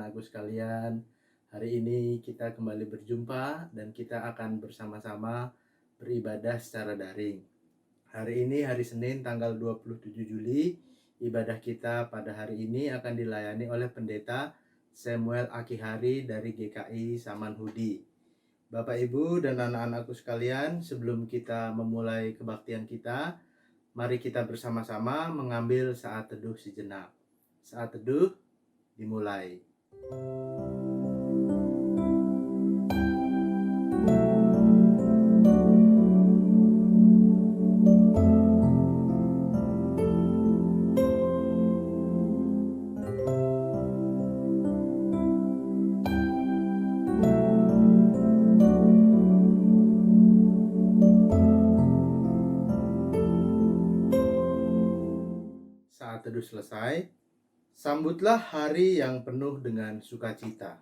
anak-anakku sekalian. Hari ini kita kembali berjumpa dan kita akan bersama-sama beribadah secara daring. Hari ini hari Senin tanggal 27 Juli. Ibadah kita pada hari ini akan dilayani oleh Pendeta Samuel Akihari dari GKI Samanhudi. Bapak Ibu dan anak-anakku sekalian, sebelum kita memulai kebaktian kita, mari kita bersama-sama mengambil saat teduh sejenak. Saat teduh dimulai. Saat teduh selesai, sambutlah hari yang penuh dengan sukacita.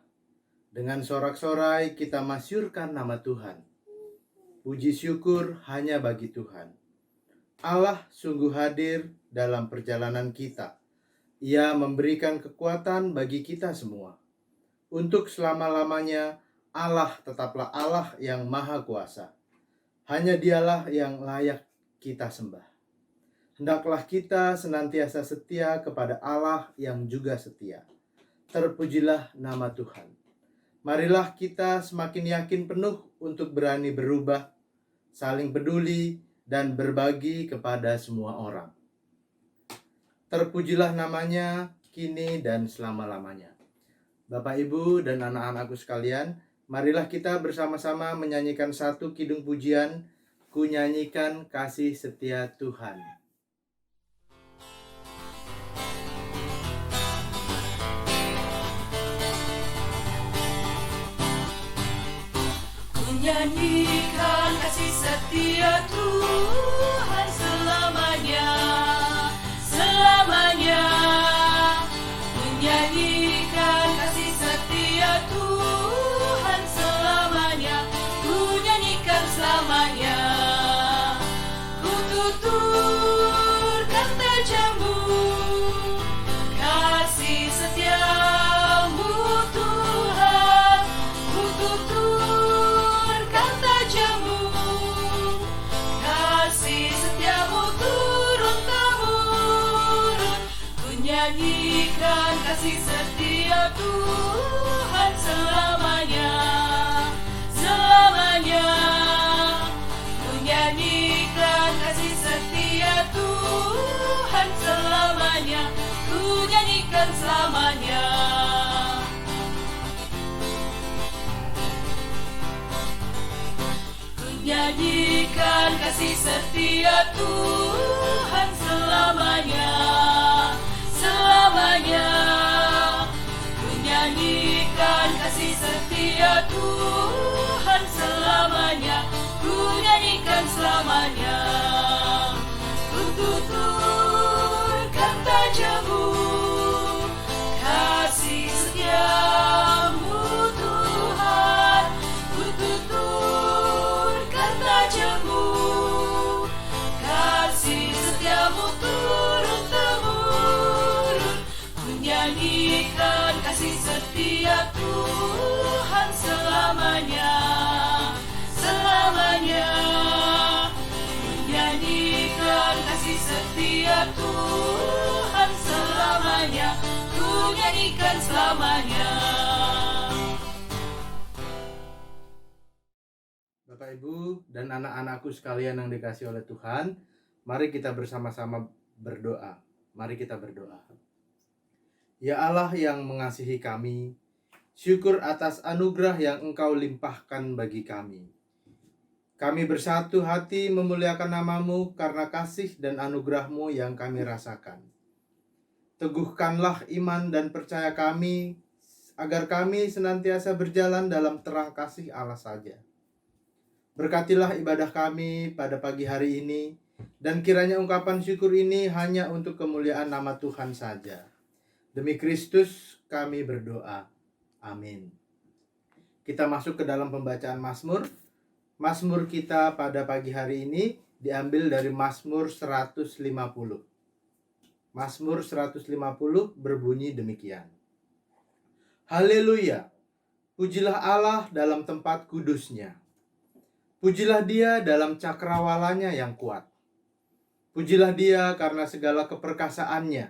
Dengan sorak-sorai kita masyurkan nama Tuhan. Puji syukur hanya bagi Tuhan. Allah sungguh hadir dalam perjalanan kita. Ia memberikan kekuatan bagi kita semua. Untuk selama-lamanya, Allah tetaplah Allah yang Maha Kuasa. Hanya Dialah yang layak kita sembah. Hendaklah kita senantiasa setia kepada Allah yang juga setia. Terpujilah nama Tuhan. Marilah kita semakin yakin penuh untuk berani berubah, saling peduli, dan berbagi kepada semua orang. Terpujilah namanya kini dan selama-lamanya. Bapak, Ibu, dan anak-anakku sekalian, marilah kita bersama-sama menyanyikan satu kidung pujian, Ku Nyanyikan Kasih Setia Tuhan. Nyanyikan kasih setia Tuhan selamanya, selamanya. Menyanyikan kasih setia Tuhan selamanya, ku nyanyikan selamanya. Ku tuturkan tajamu, kasih setiamu Tuhan. Ku tuturkan tajamu, kasih setiamu turun-temurun. Ku nyanyikan kasih setia Tuhan selamanya, selamanya. Ku nyanyikan kasih setia Tuhan selamanya, ku nyanyikan selamanya. Nyanyikan kasih setia Tuhan selamanya, selamanya. Ku nyanyikan kasih setia Tuhan selamanya, ku nyanyikan selamanya. Ku tuturkan tajamu, kasih setiamu Tuhan. Ku tuturkan tajamu, kasih setiamu turun-temurun. Ku nyanyikan kasih setia Tuhan selamanya, selamanya. Ku nyanyikan kasih setia Tuhan selamanya, ku nyanyikan selamanya. Bapak, Ibu, dan anak-anakku sekalian yang dikasihi oleh Tuhan, mari kita bersama-sama berdoa. Mari kita berdoa. Ya Allah yang mengasihi kami, syukur atas anugerah yang Engkau limpahkan bagi kami. Kami bersatu hati memuliakan nama-Mu karena kasih dan anugerah-Mu yang kami rasakan. Teguhkanlah iman dan percaya kami, agar kami senantiasa berjalan dalam terang kasih Allah saja. Berkatilah ibadah kami pada pagi hari ini, dan kiranya ungkapan syukur ini hanya untuk kemuliaan nama Tuhan saja. Demi Kristus kami berdoa. Amin. Kita masuk ke dalam pembacaan Mazmur. Mazmur kita pada pagi hari ini diambil dari Mazmur 150. Mazmur 150 berbunyi demikian. Haleluya. Pujilah Allah dalam tempat kudusnya. Pujilah Dia dalam cakrawalanya yang kuat. Pujilah Dia karena segala keperkasaannya.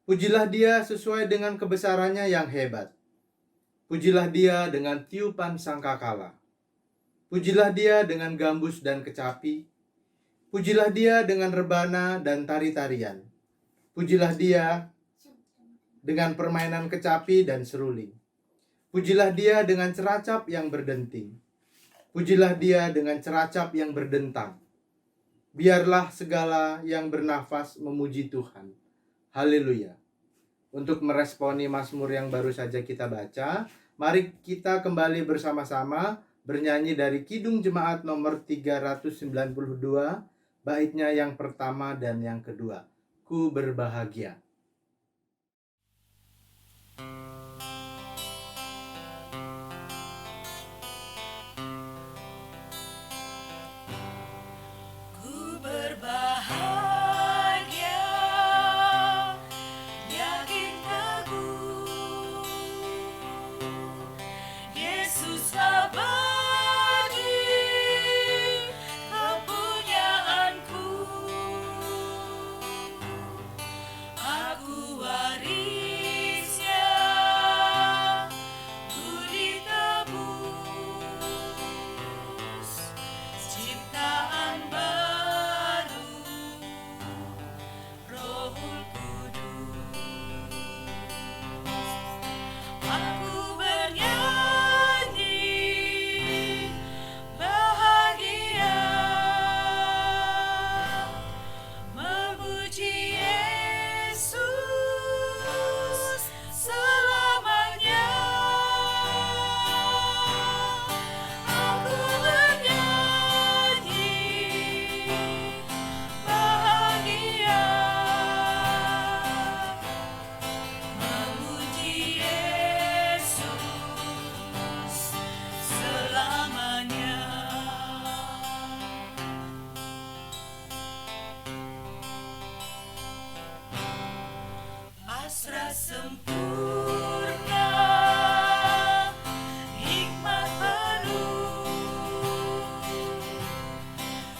Pujilah Dia sesuai dengan kebesarannya yang hebat. Pujilah Dia dengan tiupan sangkakala. Pujilah Dia dengan gambus dan kecapi. Pujilah Dia dengan rebana dan tari-tarian. Pujilah Dia dengan permainan kecapi dan seruling. Pujilah Dia dengan ceracap yang berdenting. Pujilah Dia dengan ceracap yang berdentang. Biarlah segala yang bernafas memuji Tuhan. Haleluya. Untuk meresponi mazmur yang baru saja kita baca, mari kita kembali bersama-sama bernyanyi dari Kidung Jemaat nomor 392, baitnya yang pertama dan yang kedua. Ku berbahagia. Ku berbahagia, yakin teguh, Yesus abadi, kepunyaanku. Aku warisnya, ku ditebus, ciptaan baru, Rohul Kudus. Aku bernyanyi bahagia, memuji Yesus selamanya. Aku bernyanyi bahagia, memuji Yesus selamanya. Pasrah sempurna, hikmat penuh,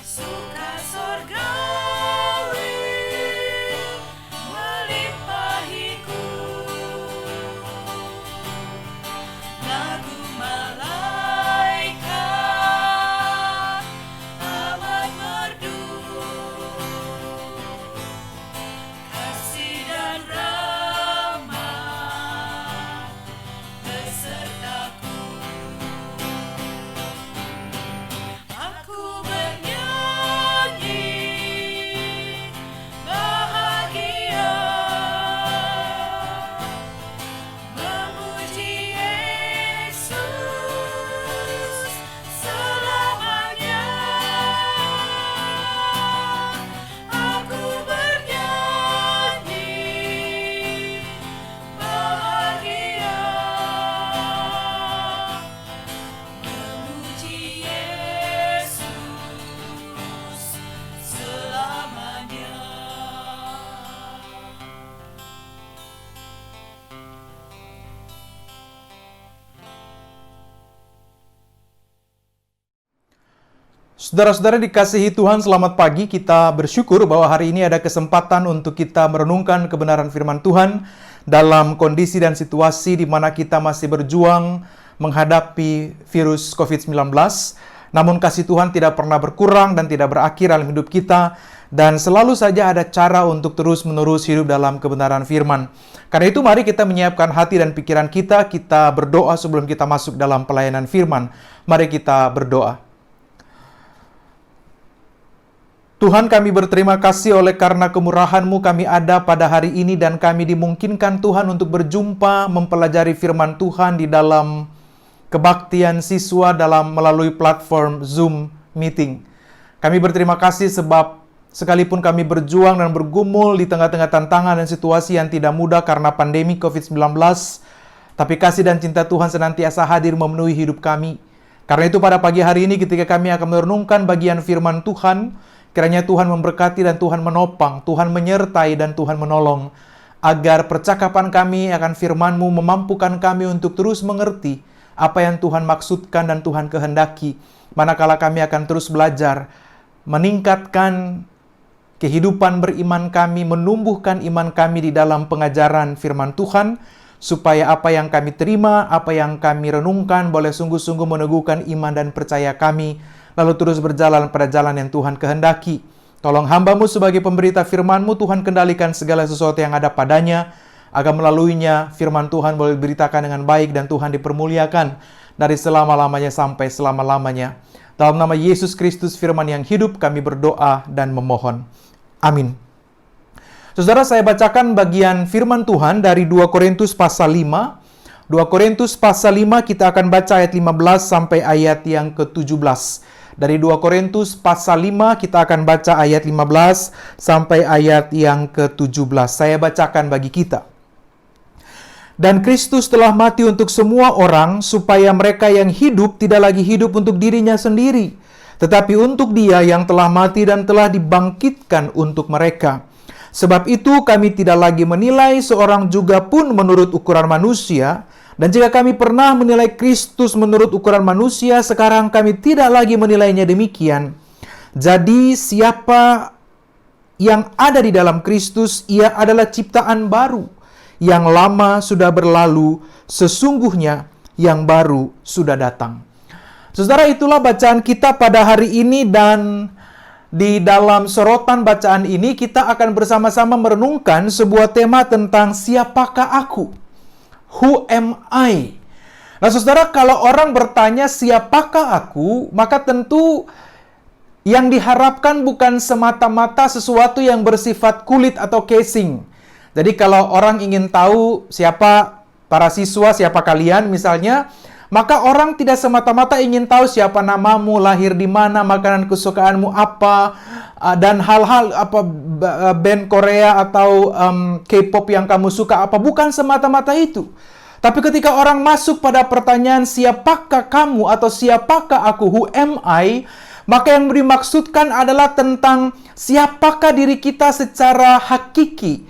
suka sorgawi melimpahiku. Lagu malaikat amat merdu, kasih dan rahmat besertaku. Aku bernyanyi bahagia, memuji Yesus selamanya. Aku bernyanyi bahagia, memuji Yesus selamanya. Saudara-saudara dikasihi Tuhan, selamat pagi. Kita bersyukur bahwa hari ini ada kesempatan untuk kita merenungkan kebenaran firman Tuhan dalam kondisi dan situasi di mana kita masih berjuang menghadapi virus COVID-19. Namun kasih Tuhan tidak pernah berkurang dan tidak berakhir dalam hidup kita, dan selalu saja ada cara untuk terus-menerus hidup dalam kebenaran firman. Karena itu mari kita menyiapkan hati dan pikiran kita berdoa sebelum kita masuk dalam pelayanan firman. Mari kita berdoa. Tuhan, kami berterima kasih oleh karena kemurahan-Mu kami ada pada hari ini dan kami dimungkinkan Tuhan untuk berjumpa mempelajari firman Tuhan di dalam kebaktian siswa melalui platform Zoom meeting. Kami berterima kasih sebab sekalipun kami berjuang dan bergumul di tengah-tengah tantangan dan situasi yang tidak mudah karena pandemi COVID-19, tapi kasih dan cinta Tuhan senantiasa hadir memenuhi hidup kami. Karena itu pada pagi hari ini ketika kami akan merenungkan bagian firman Tuhan, kiranya Tuhan memberkati dan Tuhan menopang, Tuhan menyertai dan Tuhan menolong. agar percakapan kami akan firman-Mu memampukan kami untuk terus mengerti apa yang Tuhan maksudkan dan Tuhan kehendaki. Manakala kami akan terus belajar, meningkatkan kehidupan beriman kami, menumbuhkan iman kami di dalam pengajaran firman Tuhan, supaya apa yang kami terima, apa yang kami renungkan boleh sungguh-sungguh meneguhkan iman dan percaya kami, lalu terus berjalan pada jalan yang Tuhan kehendaki. Tolong hamba-Mu sebagai pemberita firman-Mu, Tuhan kendalikan segala sesuatu yang ada padanya, agar melaluinya firman Tuhan boleh diberitakan dengan baik dan Tuhan dipermuliakan dari selama-lamanya sampai selama-lamanya. Dalam nama Yesus Kristus firman yang hidup kami berdoa dan memohon. Amin. Saudara, saya bacakan bagian firman Tuhan dari 2 Korintus pasal 5. 2 Korintus pasal 5 kita akan baca ayat 15 sampai ayat yang ke-17. Dari 2 Korintus pasal 5 kita akan baca ayat 15 sampai ayat yang ke-17. Saya bacakan bagi kita. Dan Kristus telah mati untuk semua orang, supaya mereka yang hidup tidak lagi hidup untuk dirinya sendiri, tetapi untuk Dia yang telah mati dan telah dibangkitkan untuk mereka. Sebab itu kami tidak lagi menilai seorang juga pun menurut ukuran manusia, dan jika kami pernah menilai Kristus menurut ukuran manusia, sekarang kami tidak lagi menilainya demikian. Jadi siapa yang ada di dalam Kristus, ia adalah ciptaan baru. Yang lama sudah berlalu, sesungguhnya yang baru sudah datang. Saudara, itulah bacaan kita pada hari ini, dan di dalam sorotan bacaan ini kita akan bersama-sama merenungkan sebuah tema tentang siapakah aku? Who am I? Nah, saudara, kalau orang bertanya siapakah aku, maka tentu yang diharapkan bukan semata-mata sesuatu yang bersifat kulit atau casing. Jadi kalau orang ingin tahu siapa para siswa, siapa kalian misalnya, maka orang tidak semata-mata ingin tahu siapa namamu, lahir di mana, makanan kesukaanmu apa, dan hal-hal apa band Korea atau K-pop yang kamu suka apa. Bukan semata-mata itu. Tapi ketika orang masuk pada pertanyaan siapakah kamu atau siapakah aku, who am I, maka yang dimaksudkan adalah tentang siapakah diri kita secara hakiki.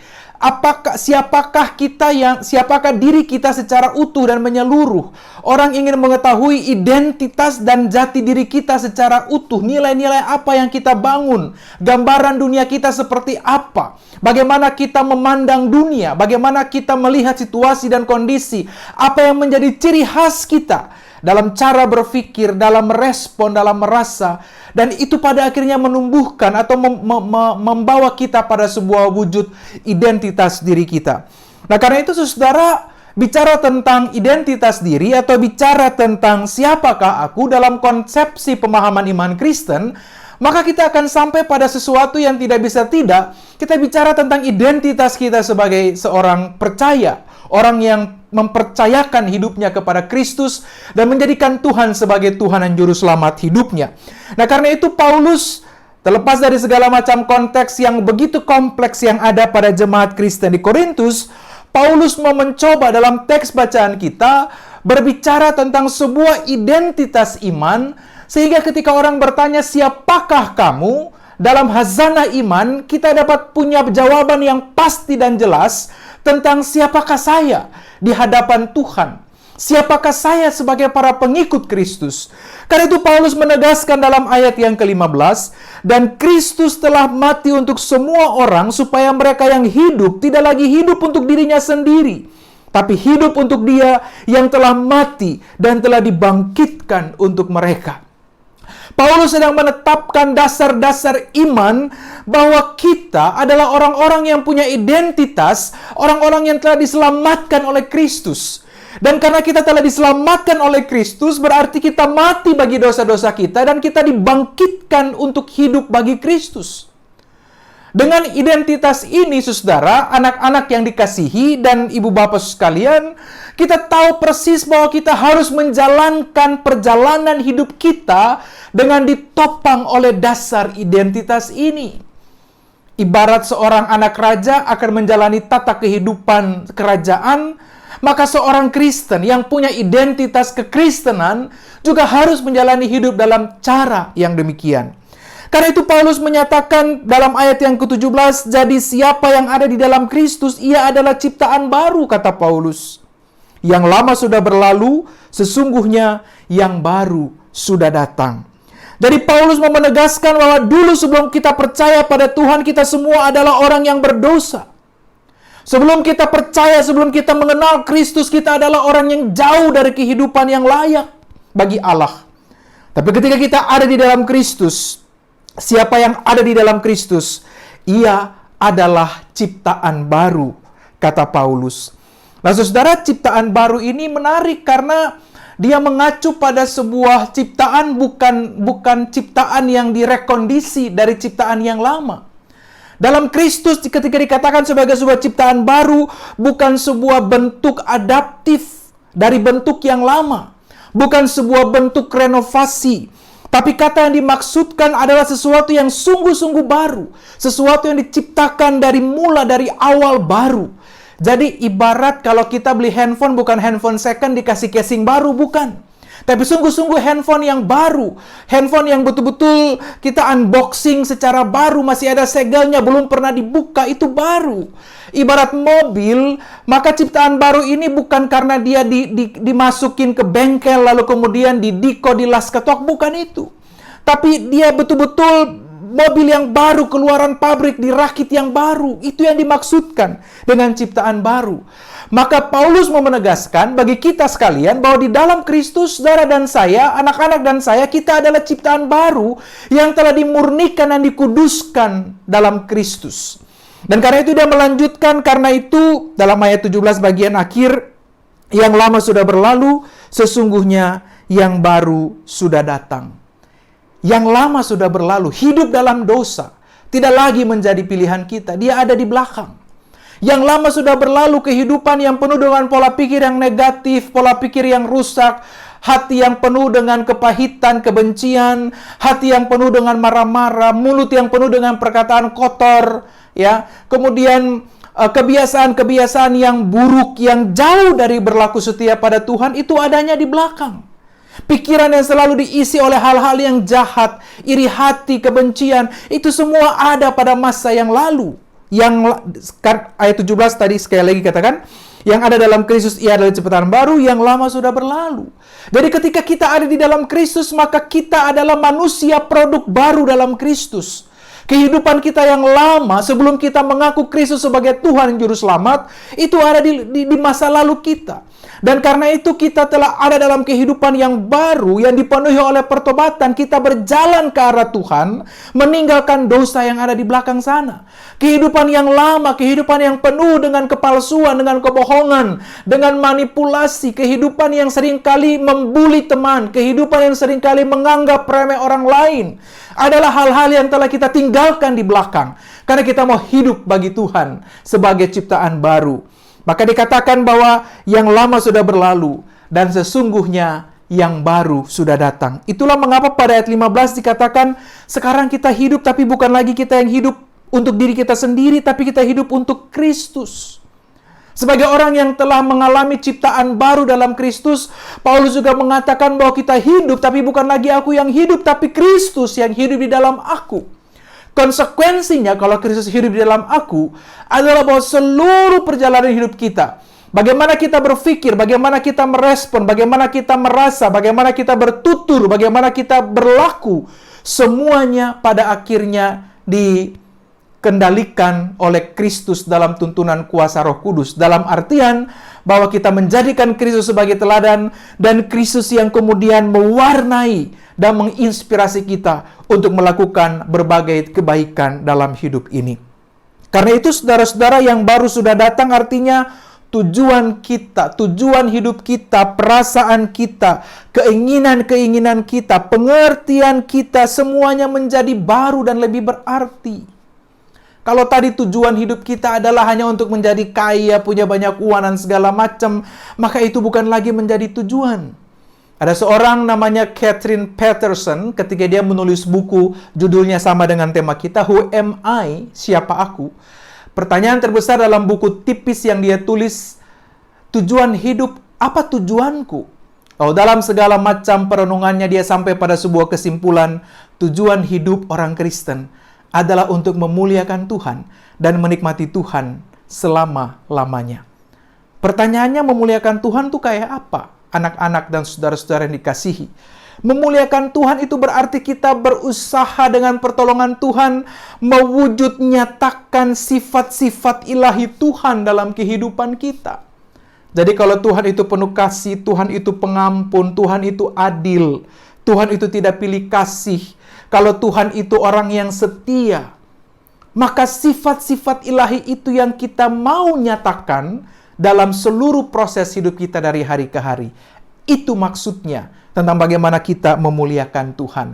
Siapakah diri kita secara utuh dan menyeluruh. Orang ingin mengetahui identitas dan jati diri kita secara utuh. Nilai-nilai apa yang kita bangun. Gambaran dunia kita seperti apa. Bagaimana kita memandang dunia. Bagaimana kita melihat situasi dan kondisi. Apa yang menjadi ciri khas kita dalam cara berpikir, dalam merespon, dalam merasa. Dan itu pada akhirnya menumbuhkan atau membawa kita pada sebuah wujud identitas diri kita. Nah, karena itu saudara, bicara tentang identitas diri atau bicara tentang siapakah aku dalam konsepsi pemahaman iman Kristen, maka kita akan sampai pada sesuatu yang tidak bisa tidak. Kita bicara tentang identitas kita sebagai seorang percaya. Orang yang mempercayakan hidupnya kepada Kristus dan menjadikan Tuhan sebagai Tuhan dan Juru Selamat hidupnya. Nah, karena itu Paulus, terlepas dari segala macam konteks yang begitu kompleks yang ada pada jemaat Kristen di Korintus, Paulus mau mencoba dalam teks bacaan kita berbicara tentang sebuah identitas iman, sehingga ketika orang bertanya siapakah kamu, dalam hazanah iman kita dapat punya jawaban yang pasti dan jelas tentang siapakah saya di hadapan Tuhan. Siapakah saya sebagai para pengikut Kristus. Karena itu Paulus menegaskan dalam ayat yang ke-15, dan Kristus telah mati untuk semua orang supaya mereka yang hidup tidak lagi hidup untuk dirinya sendiri, tapi hidup untuk Dia yang telah mati dan telah dibangkitkan untuk mereka. Paulus sedang menetapkan dasar-dasar iman bahwa kita adalah orang-orang yang punya identitas, orang-orang yang telah diselamatkan oleh Kristus. Dan karena kita telah diselamatkan oleh Kristus, berarti kita mati bagi dosa-dosa kita dan kita dibangkitkan untuk hidup bagi Kristus. Dengan identitas ini, saudara, anak-anak yang dikasihi dan ibu bapak sekalian, kita tahu persis bahwa kita harus menjalankan perjalanan hidup kita dengan ditopang oleh dasar identitas ini. Ibarat seorang anak raja akan menjalani tata kehidupan kerajaan, maka seorang Kristen yang punya identitas kekristenan juga harus menjalani hidup dalam cara yang demikian. Karena itu Paulus menyatakan dalam ayat yang ke-17, jadi siapa yang ada di dalam Kristus, ia adalah ciptaan baru, kata Paulus. Yang lama sudah berlalu, sesungguhnya yang baru sudah datang. Jadi Paulus mau menegaskan bahwa dulu sebelum kita percaya pada Tuhan, kita semua adalah orang yang berdosa. Sebelum kita percaya, sebelum kita mengenal Kristus, kita adalah orang yang jauh dari kehidupan yang layak bagi Allah. Tapi ketika kita ada di dalam Kristus, siapa yang ada di dalam Kristus, ia adalah ciptaan baru, kata Paulus. Nah, saudara, ciptaan baru ini menarik karena dia mengacu pada sebuah ciptaan, bukan ciptaan yang direkondisi dari ciptaan yang lama. Dalam Kristus, ketika dikatakan sebagai sebuah ciptaan baru, bukan sebuah bentuk adaptif dari bentuk yang lama. Bukan sebuah bentuk renovasi. Tapi kata yang dimaksudkan adalah sesuatu yang sungguh-sungguh baru. Sesuatu yang diciptakan dari awal baru. Jadi ibarat kalau kita beli handphone, bukan handphone second dikasih casing baru, bukan. Tapi sungguh-sungguh handphone yang baru. Handphone yang betul-betul kita unboxing secara baru. Masih ada segelnya, belum pernah dibuka, itu baru. Ibarat mobil, maka ciptaan baru ini bukan karena dia dimasukin ke bengkel, lalu kemudian didiko, dilas ketok, bukan itu. Tapi dia betul-betul mobil yang baru, keluaran pabrik, dirakit yang baru. Itu yang dimaksudkan dengan ciptaan baru. Maka Paulus mau menegaskan bagi kita sekalian bahwa di dalam Kristus, saudara dan saya, anak-anak dan saya, kita adalah ciptaan baru yang telah dimurnikan dan dikuduskan dalam Kristus. Dan karena itu dia melanjutkan, karena itu dalam ayat 17 bagian akhir, yang lama sudah berlalu, sesungguhnya yang baru sudah datang. Yang lama sudah berlalu, hidup dalam dosa, tidak lagi menjadi pilihan kita, dia ada di belakang. Yang lama sudah berlalu, kehidupan yang penuh dengan pola pikir yang negatif, pola pikir yang rusak, hati yang penuh dengan kepahitan, kebencian, hati yang penuh dengan marah-marah, mulut yang penuh dengan perkataan kotor, ya. Kemudian kebiasaan-kebiasaan yang buruk, yang jauh dari berlaku setia pada Tuhan, itu adanya di belakang. Pikiran yang selalu diisi oleh hal-hal yang jahat, iri hati, kebencian, itu semua ada pada masa yang lalu. Yang ayat 17 tadi sekali lagi katakan, yang ada dalam Kristus ia adalah ciptaan baru, yang lama sudah berlalu. Jadi ketika kita ada di dalam Kristus, maka kita adalah manusia produk baru dalam Kristus. Kehidupan kita yang lama sebelum kita mengaku Kristus sebagai Tuhan dan Juru Selamat, itu ada di masa lalu kita. Dan karena itu kita telah ada dalam kehidupan yang baru yang dipenuhi oleh pertobatan. Kita berjalan ke arah Tuhan, meninggalkan dosa yang ada di belakang sana. Kehidupan yang lama, kehidupan yang penuh dengan kepalsuan, dengan kebohongan, dengan manipulasi, kehidupan yang seringkali membuli teman, kehidupan yang seringkali menganggap remeh orang lain, adalah hal-hal yang telah kita tinggalkan di belakang. Karena kita mau hidup bagi Tuhan sebagai ciptaan baru. Maka dikatakan bahwa yang lama sudah berlalu dan sesungguhnya yang baru sudah datang. Itulah mengapa pada ayat 15 dikatakan sekarang kita hidup, tapi bukan lagi kita yang hidup untuk diri kita sendiri, tapi kita hidup untuk Kristus. Sebagai orang yang telah mengalami ciptaan baru dalam Kristus, Paulus juga mengatakan bahwa kita hidup, tapi bukan lagi aku yang hidup, tapi Kristus yang hidup di dalam aku. Konsekuensinya kalau Kristus hidup di dalam aku adalah bahwa seluruh perjalanan hidup kita, bagaimana kita berpikir, bagaimana kita merespon, bagaimana kita merasa, bagaimana kita bertutur, bagaimana kita berlaku, semuanya pada akhirnya dikendalikan oleh Kristus dalam tuntunan kuasa Roh Kudus. Dalam artian bahwa kita menjadikan Kristus sebagai teladan, dan Kristus yang kemudian mewarnai dan menginspirasi kita untuk melakukan berbagai kebaikan dalam hidup ini. Karena itu saudara-saudara, yang baru sudah datang artinya tujuan kita, tujuan hidup kita, perasaan kita, keinginan-keinginan kita, pengertian kita, semuanya menjadi baru dan lebih berarti. Kalau tadi tujuan hidup kita adalah hanya untuk menjadi kaya, punya banyak uang dan segala macam, maka itu bukan lagi menjadi tujuan. Ada seorang namanya Catherine Peterson, ketika dia menulis buku judulnya sama dengan tema kita, Who Am I? Siapa aku? Pertanyaan terbesar dalam buku tipis yang dia tulis, tujuan hidup, apa tujuanku? Kalau dalam segala macam perenungannya dia sampai pada sebuah kesimpulan, tujuan hidup orang Kristen adalah untuk memuliakan Tuhan dan menikmati Tuhan selama-lamanya. Pertanyaannya, memuliakan Tuhan tuh kayak apa? Anak-anak dan saudara-saudara yang dikasihi. Memuliakan Tuhan itu berarti kita berusaha dengan pertolongan Tuhan mewujud nyatakan sifat-sifat ilahi Tuhan dalam kehidupan kita. Jadi kalau Tuhan itu penuh kasih, Tuhan itu pengampun, Tuhan itu adil, Tuhan itu tidak pilih kasih, kalau Tuhan itu orang yang setia, maka sifat-sifat ilahi itu yang kita mau nyatakan dalam seluruh proses hidup kita dari hari ke hari. Itu maksudnya tentang bagaimana kita memuliakan Tuhan.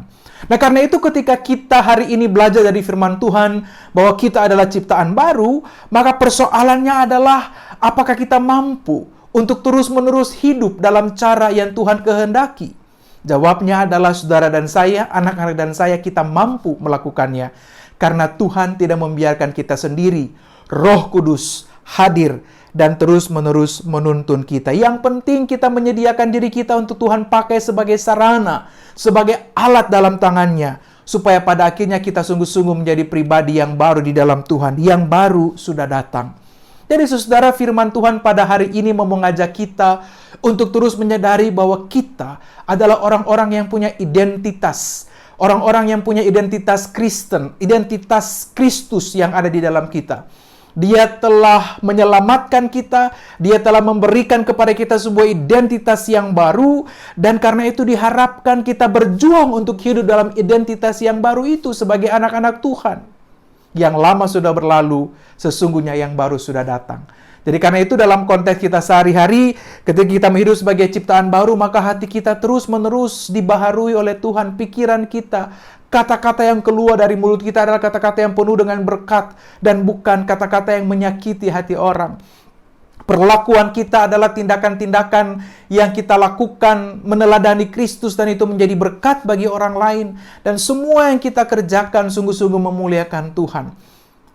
Nah, karena itu ketika kita hari ini belajar dari firman Tuhan bahwa kita adalah ciptaan baru, maka persoalannya adalah apakah kita mampu untuk terus-menerus hidup dalam cara yang Tuhan kehendaki? Jawabnya adalah saudara dan saya, anak-anak dan saya, kita mampu melakukannya. Karena Tuhan tidak membiarkan kita sendiri. Roh Kudus hadir dan terus-menerus menuntun kita. Yang penting kita menyediakan diri kita untuk Tuhan pakai sebagai sarana, sebagai alat dalam tangannya, supaya pada akhirnya kita sungguh-sungguh menjadi pribadi yang baru di dalam Tuhan, yang baru sudah datang. Jadi saudara, firman Tuhan pada hari ini mau mengajak kita untuk terus menyadari bahwa kita adalah orang-orang yang punya identitas, orang-orang yang punya identitas Kristen, identitas Kristus yang ada di dalam kita. Dia telah menyelamatkan kita, Dia telah memberikan kepada kita sebuah identitas yang baru, dan karena itu diharapkan kita berjuang untuk hidup dalam identitas yang baru itu sebagai anak-anak Tuhan. Yang lama sudah berlalu, sesungguhnya yang baru sudah datang. Jadi karena itu dalam konteks kita sehari-hari, ketika kita hidup sebagai ciptaan baru, maka hati kita terus-menerus dibaharui oleh Tuhan, pikiran kita, kata-kata yang keluar dari mulut kita adalah kata-kata yang penuh dengan berkat dan bukan kata-kata yang menyakiti hati orang. Perlakuan kita adalah tindakan-tindakan yang kita lakukan meneladani Kristus dan itu menjadi berkat bagi orang lain. Dan semua yang kita kerjakan sungguh-sungguh memuliakan Tuhan.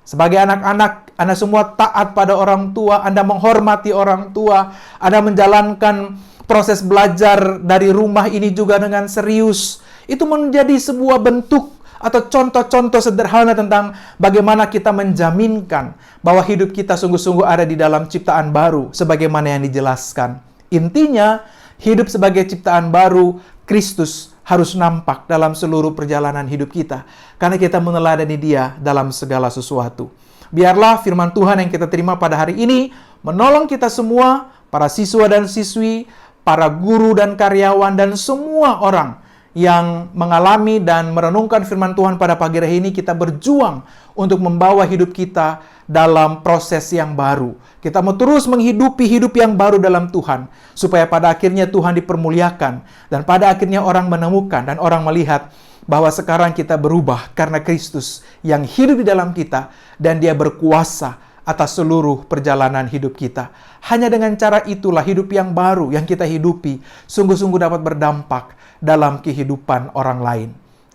Sebagai anak-anak, Anda semua taat pada orang tua, Anda menghormati orang tua, Anda menjalankan proses belajar dari rumah ini juga dengan serius. Itu menjadi sebuah bentuk atau contoh-contoh sederhana tentang bagaimana kita menjaminkan bahwa hidup kita sungguh-sungguh ada di dalam ciptaan baru sebagaimana yang dijelaskan. Intinya, hidup sebagai ciptaan baru, Kristus harus nampak dalam seluruh perjalanan hidup kita karena kita meneladani Dia dalam segala sesuatu. Biarlah firman Tuhan yang kita terima pada hari ini menolong kita semua, para siswa dan siswi, para guru dan karyawan, dan semua orang yang mengalami dan merenungkan firman Tuhan pada pagi hari ini. Kita berjuang untuk membawa hidup kita dalam proses yang baru. Kita mau terus menghidupi hidup yang baru dalam Tuhan, supaya pada akhirnya Tuhan dipermuliakan, dan pada akhirnya orang menemukan dan orang melihat bahwa sekarang kita berubah karena Kristus yang hidup di dalam kita, dan Dia berkuasa atas seluruh perjalanan hidup kita. Hanya dengan cara itulah hidup yang baru yang kita hidupi sungguh-sungguh dapat berdampak dalam kehidupan orang lain.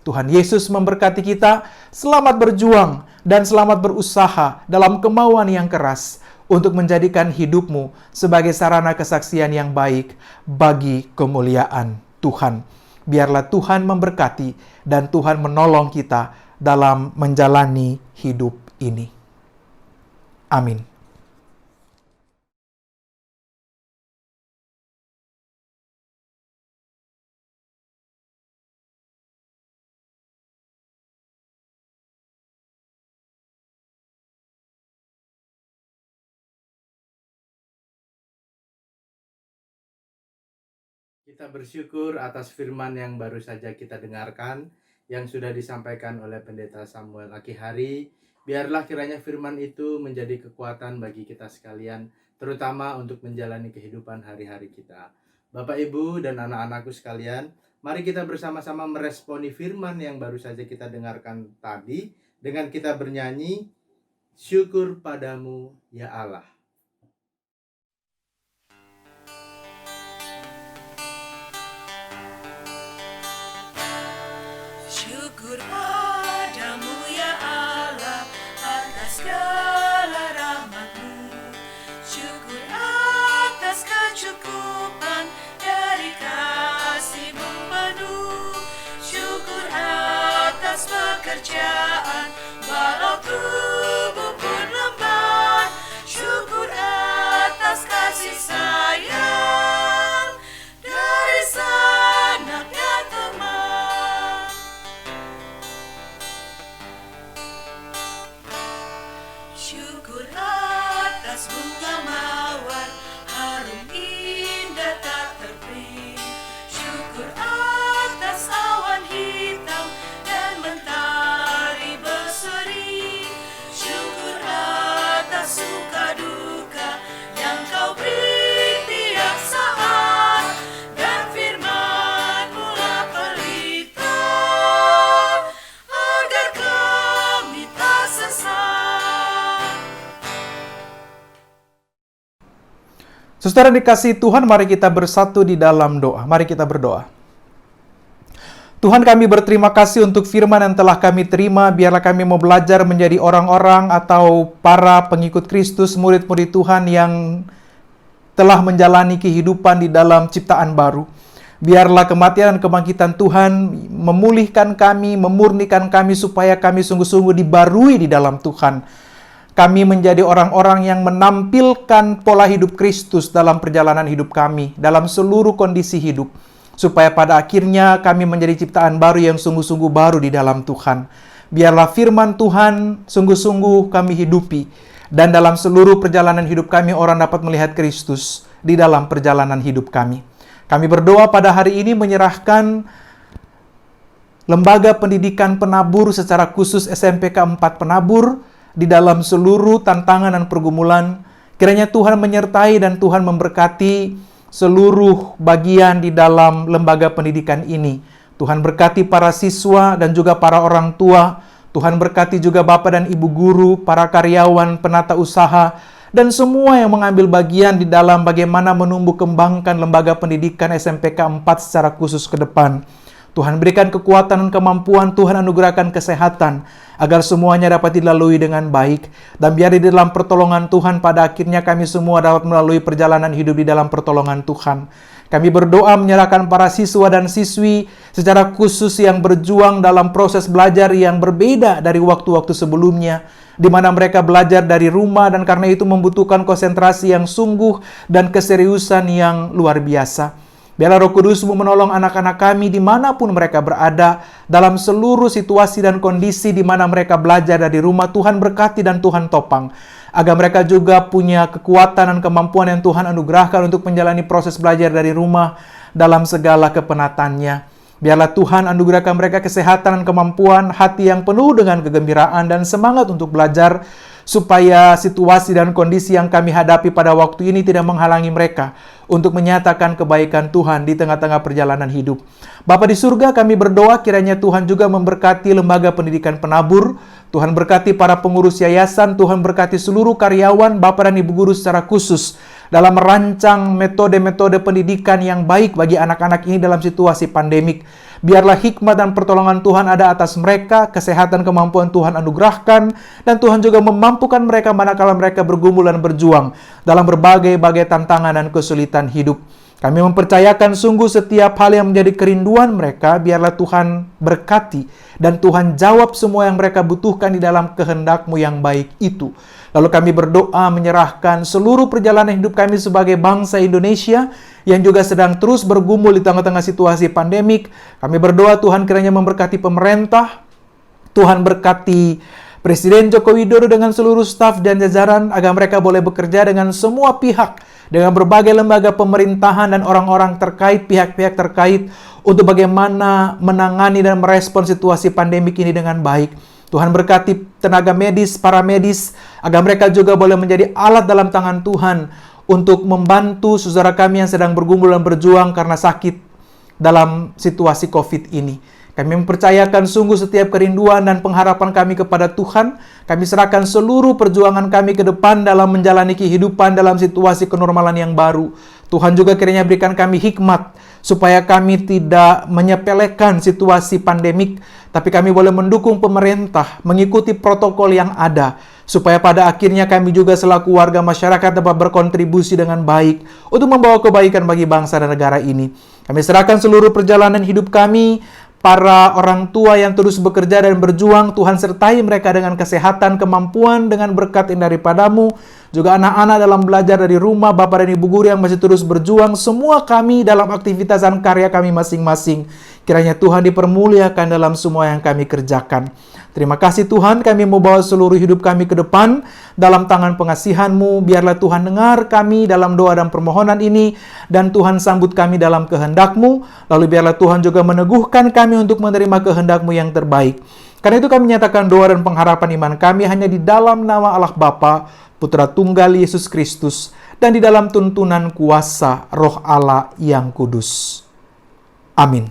Tuhan Yesus memberkati kita. Selamat berjuang dan selamat berusaha dalam kemauan yang keras untuk menjadikan hidupmu sebagai sarana kesaksian yang baik bagi kemuliaan Tuhan. Biarlah Tuhan memberkati dan Tuhan menolong kita dalam menjalani hidup ini. Amin. Kita bersyukur atas firman yang baru saja kita dengarkan, yang sudah disampaikan oleh Pendeta Samuel Akihari. Biarlah kiranya firman itu menjadi kekuatan bagi kita sekalian, terutama untuk menjalani kehidupan hari-hari kita. Bapak, Ibu, dan anak-anakku sekalian, mari kita bersama-sama meresponi firman yang baru saja kita dengarkan tadi dengan kita bernyanyi, "Syukur padamu, ya Allah." Syukur padamu ya Allah atas segala rahmat-Mu. Syukur atas kecukupan dari Kau. Syukur atas bunga mawar, harum indah tak terperi. Syukur atas awan hitam dan mentari berseri. Syukur atas suka duka yang kau beri tiap saat, dan firman-Mu lah pelita agar kami tak sesat. Saudara dikasihi Tuhan, mari kita bersatu di dalam doa. Mari kita berdoa. Tuhan, kami berterima kasih untuk firman yang telah kami terima. Biarlah kami mau belajar menjadi orang-orang atau para pengikut Kristus, murid-murid Tuhan yang telah menjalani kehidupan di dalam ciptaan baru. Biarlah kematian dan kebangkitan Tuhan memulihkan kami, memurnikan kami supaya kami sungguh-sungguh dibarui di dalam Tuhan. Kami menjadi orang-orang yang menampilkan pola hidup Kristus dalam perjalanan hidup kami, dalam seluruh kondisi hidup. Supaya pada akhirnya kami menjadi ciptaan baru yang sungguh-sungguh baru di dalam Tuhan. Biarlah firman Tuhan sungguh-sungguh kami hidupi. Dan dalam seluruh perjalanan hidup kami, orang dapat melihat Kristus di dalam perjalanan hidup kami. Kami berdoa pada hari ini menyerahkan Lembaga Pendidikan Penabur secara khusus SMPK 4 Penabur di dalam seluruh tantangan dan pergumulan. Kiranya Tuhan menyertai dan Tuhan memberkati seluruh bagian di dalam lembaga pendidikan ini. Tuhan berkati para siswa dan juga para orang tua. Tuhan berkati juga Bapak dan Ibu guru, para karyawan, penata usaha, dan semua yang mengambil bagian di dalam bagaimana menumbuh kembangkan lembaga pendidikan SMPK 4 secara khusus ke depan. Tuhan berikan kekuatan dan kemampuan, Tuhan anugerahkan kesehatan, agar semuanya dapat dilalui dengan baik. Dan biar di dalam pertolongan Tuhan pada akhirnya kami semua dapat melalui perjalanan hidup di dalam pertolongan Tuhan. Kami berdoa menyerahkan para siswa dan siswi secara khusus yang berjuang dalam proses belajar yang berbeda dari waktu-waktu sebelumnya, di mana mereka belajar dari rumah dan karena itu membutuhkan konsentrasi yang sungguh dan keseriusan yang luar biasa. Biarlah Roh Kudus-Mu menolong anak-anak kami dimanapun mereka berada, dalam seluruh situasi dan kondisi di mana mereka belajar dari rumah. Tuhan berkati dan Tuhan topang, agar mereka juga punya kekuatan dan kemampuan yang Tuhan anugerahkan untuk menjalani proses belajar dari rumah dalam segala kepenatannya. Biarlah Tuhan anugerahkan mereka kesehatan dan kemampuan, hati yang penuh dengan kegembiraan dan semangat untuk belajar, supaya situasi dan kondisi yang kami hadapi pada waktu ini tidak menghalangi mereka untuk menyatakan kebaikan Tuhan di tengah-tengah perjalanan hidup. Bapa di surga, kami berdoa kiranya Tuhan juga memberkati Lembaga Pendidikan Penabur. Tuhan berkati para pengurus yayasan, Tuhan berkati seluruh karyawan, Bapak dan Ibu guru secara khusus dalam merancang metode-metode pendidikan yang baik bagi anak-anak ini dalam situasi pandemik. Biarlah hikmat dan pertolongan Tuhan ada atas mereka, kesehatan kemampuan Tuhan anugerahkan, dan Tuhan juga memampukan mereka manakala mereka bergumul dan berjuang dalam berbagai-bagai tantangan dan kesulitan hidup. Kami mempercayakan sungguh setiap hal yang menjadi kerinduan mereka, biarlah Tuhan berkati, dan Tuhan jawab semua yang mereka butuhkan di dalam kehendak-Mu yang baik itu. Lalu kami berdoa menyerahkan seluruh perjalanan hidup kami sebagai bangsa Indonesia yang juga sedang terus bergumul di tengah-tengah situasi pandemik. Kami berdoa Tuhan kiranya memberkati pemerintah, Tuhan berkati Presiden Joko Widodo dengan seluruh staf dan jajaran agar mereka boleh bekerja dengan semua pihak, dengan berbagai lembaga pemerintahan dan orang-orang terkait, pihak-pihak terkait untuk bagaimana menangani dan merespon situasi pandemik ini dengan baik. Tuhan berkati tenaga medis, para medis, agar mereka juga boleh menjadi alat dalam tangan Tuhan untuk membantu saudara kami yang sedang bergumul dan berjuang karena sakit dalam situasi COVID ini. Kami mempercayakan sungguh setiap kerinduan dan pengharapan kami kepada Tuhan. Kami serahkan seluruh perjuangan kami ke depan dalam menjalani kehidupan dalam situasi kenormalan yang baru. Tuhan juga kiranya berikan kami hikmat supaya kami tidak menyepelekan situasi pandemik, tapi kami boleh mendukung pemerintah, mengikuti protokol yang ada, supaya pada akhirnya kami juga selaku warga masyarakat dapat berkontribusi dengan baik untuk membawa kebaikan bagi bangsa dan negara ini. Kami serahkan seluruh perjalanan hidup kami, para orang tua yang terus bekerja dan berjuang, Tuhan sertai mereka dengan kesehatan, kemampuan, dengan berkat yang daripada-Mu, juga anak-anak dalam belajar dari rumah, Bapak dan Ibu guru yang masih terus berjuang, semua kami dalam aktivitas dan karya kami masing-masing. Kiranya Tuhan dipermuliakan dalam semua yang kami kerjakan. Terima kasih Tuhan, kami mau bawa seluruh hidup kami ke depan dalam tangan pengasihan-Mu. Biarlah Tuhan dengar kami dalam doa dan permohonan ini, dan Tuhan sambut kami dalam kehendak-Mu. Lalu biarlah Tuhan juga meneguhkan kami untuk menerima kehendak-Mu yang terbaik. Karena itu kami nyatakan doa dan pengharapan iman kami hanya di dalam nama Allah Bapa, Putra Tunggal Yesus Kristus, dan di dalam tuntunan kuasa Roh Allah yang kudus. Amin.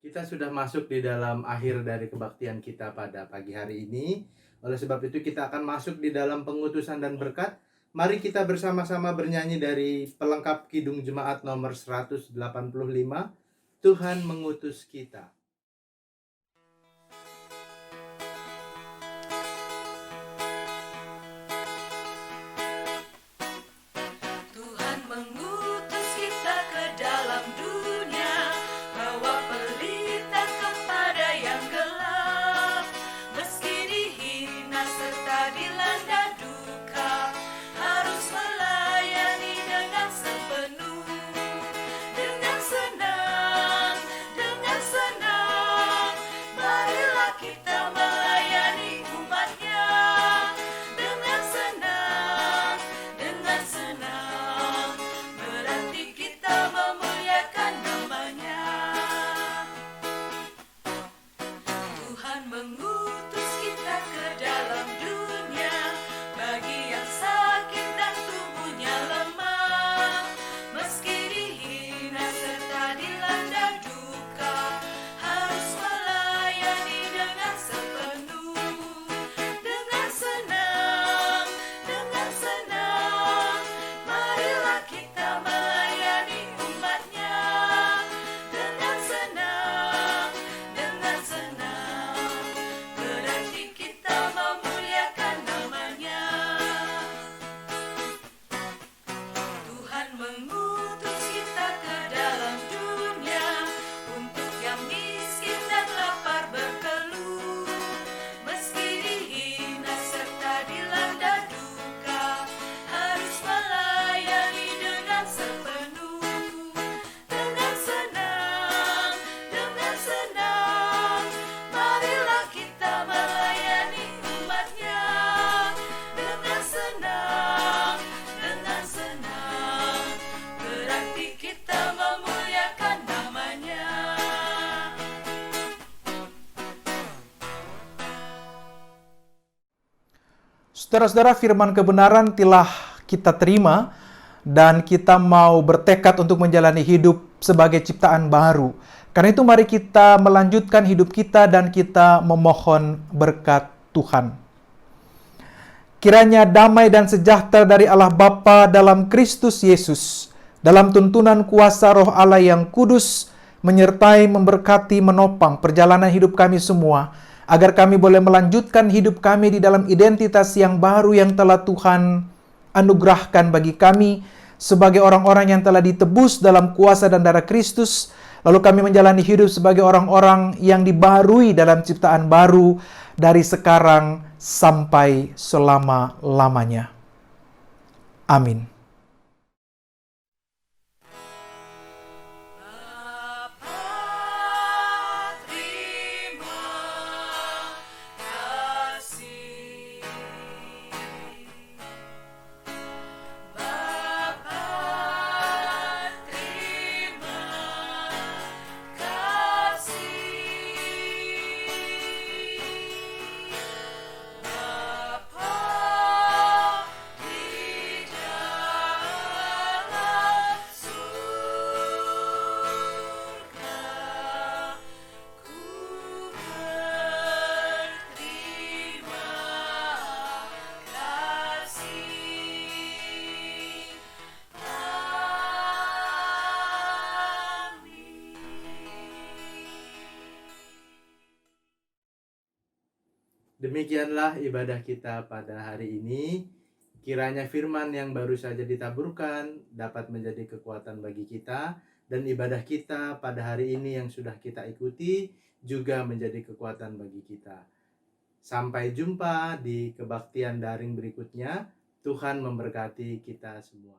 Kita sudah masuk di dalam akhir dari kebaktian kita pada pagi hari ini. Oleh sebab itu kita akan masuk di dalam pengutusan dan berkat. Mari kita bersama-sama bernyanyi dari pelengkap Kidung Jemaat nomor 185. Tuhan mengutus kita. Tuhan mengutus kita ke dalam dunia, bawa pelita kepada yang gelap. Meski dihina serta dilanda duka, harus melayani dengan sepenuh. Dengan senang, marilah kita melayani umat-Nya. Dengan senang, berarti kita memuliakan nama-Nya. Tuhan mengutus kita ke dalam dunia, bagi yang sakit dan tubuhnya lemah. Meski dihina serta dilanda duka, harus melayani dengan sepenuh. Dengan senang, marilah kita melayani umat-Nya. Dengan senang, berarti kita memuliakan nama-Nya. Tuhan mengutus kita ke dalam dunia, untuk yang miskin dan lapar berkeluh. Meski dihina serta dilanda duka, harus melayani dengan sepenuh. Dengan senang, marilah kita melayani umat-Nya. Dengan senang, berarti kita memuliakan nama-Nya. Saudara-saudara, firman kebenaran telah kita terima dan kita mau bertekad untuk menjalani hidup sebagai ciptaan baru. Karena itu mari kita melanjutkan hidup kita dan kita memohon berkat Tuhan. Kiranya damai dan sejahtera dari Allah Bapa dalam Kristus Yesus, dalam tuntunan kuasa Roh Allah yang kudus, menyertai, memberkati, menopang perjalanan hidup kami semua, agar kami boleh melanjutkan hidup kami di dalam identitas yang baru yang telah Tuhan anugerahkan bagi kami sebagai orang-orang yang telah ditebus dalam kuasa dan darah Kristus. Lalu kami menjalani hidup sebagai orang-orang yang dibaharui dalam ciptaan baru dari sekarang sampai selama-lamanya. Amin. Bapa, terima kasih. Bapa, terima kasih. Bapa di dalam surga, ku berterima kasih. Amin. Demikianlah ibadah kita pada hari ini. Kiranya firman yang baru saja ditaburkan dapat menjadi kekuatan bagi kita, dan ibadah kita pada hari ini yang sudah kita ikuti juga menjadi kekuatan bagi kita. Sampai jumpa di kebaktian daring berikutnya. Tuhan memberkati kita semua.